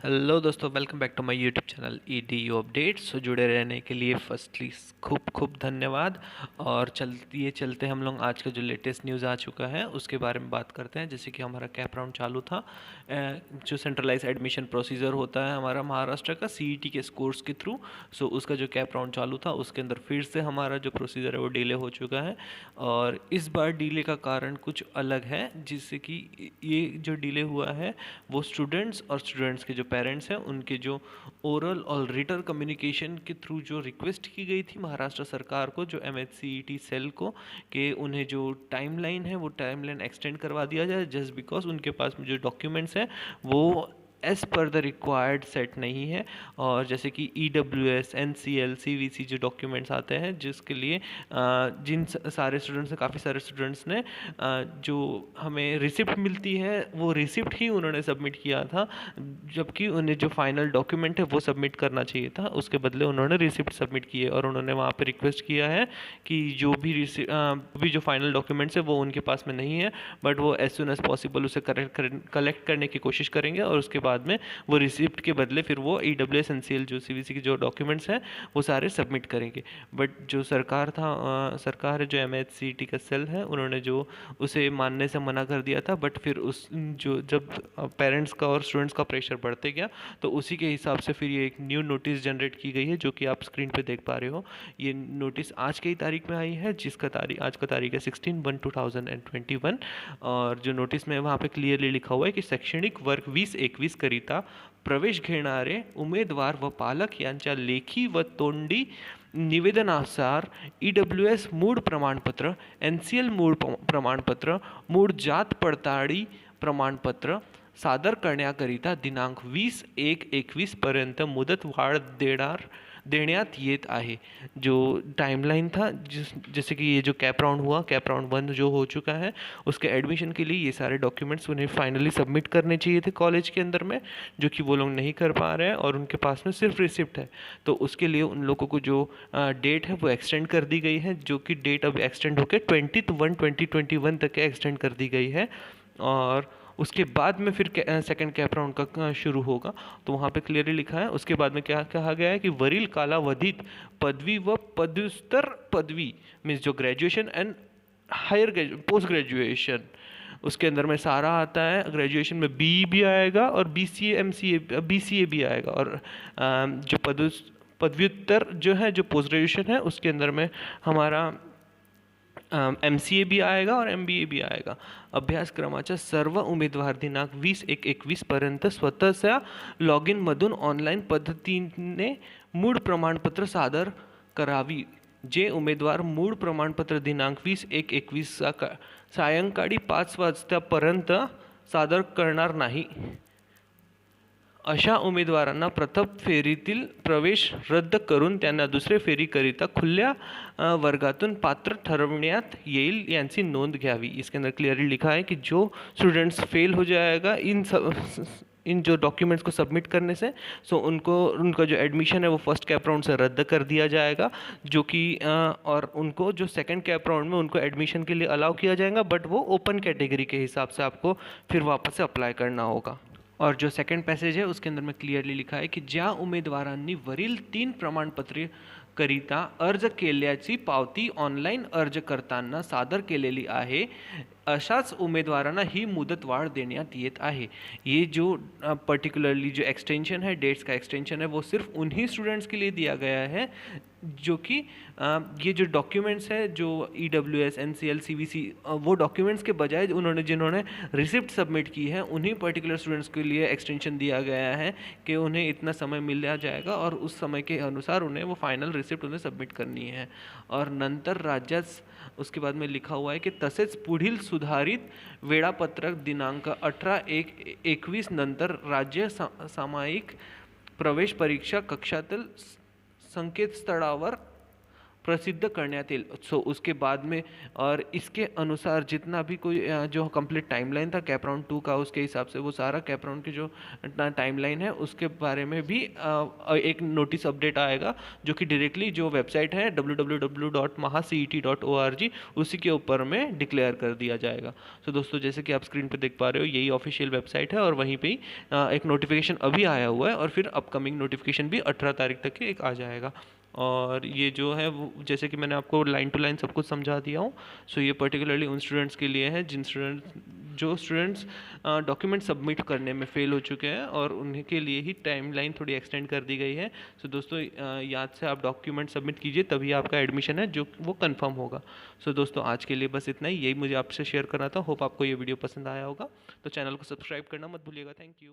Hello दोस्तों, welcome back to my YouTube channel EDU updates. जुड़े रहने के लिए फर्स्टली खूब खूब धन्यवाद। और चलते हम लोग आज का जो लेटेस्ट न्यूज़ आ चुका है उसके बारे में बात करते हैं। जैसे कि हमारा कैप राउंड चालू था, जो सेंट्रलाइज एडमिशन प्रोसीजर होता है हमारा महाराष्ट्र का CET के स्कोर्स के थ्रू। सो उसका जो कैप राउंड चालू था उसके अंदर फिर से हमारा जो प्रोसीजर है वो डिले हो चुका है। और इस बार डिले का कारण कुछ अलग है, जिससे कि ये जो डिले हुआ है वो स्टूडेंट्स और स्टूडेंट्स के जो पेरेंट्स हैं उनके जो ओरल और रिटन कम्युनिकेशन के थ्रू जो रिक्वेस्ट की गई थी महाराष्ट्र सरकार को, जो MHCET सेल को, कि उन्हें जो टाइमलाइन है वो टाइमलाइन एक्सटेंड करवा दिया जाए, जस्ट बिकॉज उनके पास में जो डॉक्यूमेंट्स हैं वो as per the required set नहीं है। और जैसे कि EWS NCL CVC जो डॉक्यूमेंट्स आते हैं, जिसके लिए जिन सारे स्टूडेंट्स ने काफ़ी सारे स्टूडेंट्स ने जो हमें रिसिप्ट मिलती है वो रिसिप्ट ही उन्होंने सबमिट किया था, जबकि उन्हें जो फाइनल डॉक्यूमेंट है वो सबमिट करना चाहिए था। उसके बदले उन्होंने रिसिप्ट सबमिट किए और उन्होंने वहाँ पे रिक्वेस्ट किया है कि जो भी जो फाइनल डॉक्यूमेंट्स है वो उनके पास में नहीं है, बट वो एज सुन एज पॉसिबल उसे कलेक्ट करने की कोशिश करेंगे और उसके बाद में वो रिसिप्ट के बदले फिर वो EWS NCL जो CVC के जो डॉक्यूमेंट्स हैं वो सारे सबमिट करेंगे। बट जो सरकार है, जो MHCET का सेल है, उन्होंने जो उसे मानने से मना कर दिया था। बट फिर उस जो जब पेरेंट्स का और स्टूडेंट्स का प्रेशर बढ़ते गया तो उसी के हिसाब से फिर ये एक न्यू नोटिस जनरेट की गई है, जो कि आप स्क्रीन पे देख पा रहे हो। ये नोटिस आज की तारीख में आई है, आज का तारीख है 16/1/2021। और जो नोटिस में वहाँ पे क्लियरली लिखा हुआ है की शैक्षणिक वर्ग 2021 करिता प्रवेश घेणारे उमेदवार व पालक यांच्या लेखी व तोंडी निवेदनानुसार EWS मूळ प्रमाणपत्र, NCL मूळ प्रमाणपत्र, मूळ जात पडताळी प्रमाणपत्र सादर करण्याकरिता दिनांक 20/1/21 पर्यंत मुदत वाढ देण्यात येत आहे। जो टाइमलाइन था, जैसे कि ये जो कैप राउंड 1 जो हो चुका है, उसके एडमिशन के लिए ये सारे डॉक्यूमेंट्स उन्हें फाइनली सबमिट करने चाहिए थे कॉलेज के अंदर में, जो कि वो लोग नहीं कर पा रहे हैं और उनके पास में सिर्फ रिसिप्ट है। तो उसके लिए उन लोगों को जो डेट है वो एक्सटेंड कर दी गई है, जो कि डेट अब एक्सटेंड होकर 20/1/2021 तक एक्सटेंड कर दी गई है। और उसके बाद में फिर सेकंड कैप राउंड का शुरू होगा। तो वहाँ पे क्लियरली लिखा है, उसके बाद में क्या कहा गया है कि वरील कालावधित पदवी व पदव्युत्तर पदवी मीन्स जो graduation and higher post graduation, उसके अंदर में सारा आता है। ग्रेजुएशन में BE भी आएगा और BCA MCA BCA भी आएगा। और जो पदव्युत्तर जो है, जो पोस्ट ग्रेजुएशन है, उसके अंदर में हमारा MCA भी आएगा और MBA भी आएगा। अभ्यासक्रमाच्या सर्व उमेदवार दिनांक 20/1/21 पर्यंत स्वतःच्या लॉग इनमधून ऑनलाईन पद्धतीने मूळ प्रमाणपत्र सादर करावी। जे उमेदवार मूळ प्रमाणपत्र दिनांक 20/1/21 सायंकाळी 5 वाजतापर्यंत सादर करणार नाही, अशा उमेदवारांना प्रथम फेरीतील प्रवेश रद्द करून त्यांना दुसरे फेरीकरिता खुल्या वर्गातून पात्र ठरवण्यात येईल यांची नोंद घ्यावी। इसके अंदर क्लियरली लिखा है कि जो स्टूडेंट्स फेल हो जाएगा इन जो डॉक्यूमेंट्स को सबमिट करने से, सो उनका जो एडमिशन है वो फर्स्ट कैप राउंड से रद्द कर दिया जाएगा, जो कि और उनको जो सेकंड कैप राउंड में उनको एडमिशन के लिए अलाउ किया जाएगा, बट वो ओपन कैटेगरी के हिसाब से आपको फिर वापस से अप्लाई करना होगा। और जो सेकंड पैसेज है उसके अंदर में क्लियरली लिखा है की ज्या उमेदवारांनी वरील 3 प्रमाणपत्रे करिता अर्ज केल्याची पावती ऑनलाईन अर्ज करताना सादर केलेली आहे, अशाच उमेदवारांना ही मुदत वाढ देण्यात येत आहे। ये जो पर्टिकुलरली जो एक्सटेंशन है, डेट्स का एक्सटेंशन है, वो सिर्फ उन्हीं स्टूडेंट्स के लिए दिया गया है जो कि ये जो डॉक्यूमेंट्स है, जो EWS NCL CVC, वो डॉक्यूमेंट्स के बजाय जिन्होंने रिसिप्ट सबमिट की है, उन्हीं पर्टिकुलर स्टूडेंट्स के लिए एक्सटेंशन दिया गया है कि उन्हें इतना समय मिल जाएगा और उस समय के अनुसार उन्हें वो फाइनल रिसिप्ट उन्हें सबमिट करनी है। और नंतर राज्यात उसके बाद में लिखा हुआ है की तसेच पुढील सुधारित वेळापत्रक दिनांक 18/1/21 नंतर राज्य सामायिक प्रवेश परीक्षा कक्षातील संकेतस्थळावर प्रसिद्ध करण्यात येईल। सो उसके बाद में और इसके अनुसार जितना भी कोई जो कंप्लीट टाइमलाइन था कैप राउंड 2 का, उसके हिसाब से वो सारा कैप राउंड की जो टाइमलाइन है उसके बारे में भी एक नोटिस अपडेट आएगा, जो कि डायरेक्टली जो वेबसाइट है www.mahacet.org उसी के ऊपर में डिक्लेयर कर दिया जाएगा। सो दोस्तों, जैसे कि आप स्क्रीन पे देख पा रहे हो, यही ऑफिशियल वेबसाइट है और वहीं पे ही एक नोटिफिकेशन अभी आया हुआ है और फिर अपकमिंग नोटिफिकेशन भी 18 तारीख तक एक आ जाएगा। और ये जो है वो जैसे कि मैंने आपको लाइन टू लाइन सब कुछ समझा दिया हूँ। सो ये पर्टिकुलरली उन स्टूडेंट्स के लिए है जो स्टूडेंट्स डॉक्यूमेंट सबमिट करने में फ़ेल हो चुके हैं और उन्हीं के लिए ही टाइमलाइन थोड़ी एक्सटेंड कर दी गई है। सो दोस्तों, याद से आप डॉक्यूमेंट सबमिट कीजिए, तभी आपका एडमिशन है जो वो कंफर्म होगा। सो दोस्तों, आज के लिए बस इतना ही, यही मुझे आपसे शेयर करना था। होप आपको ये वीडियो पसंद आया होगा, तो चैनल को सब्सक्राइब करना मत भूलिएगा। Thank you.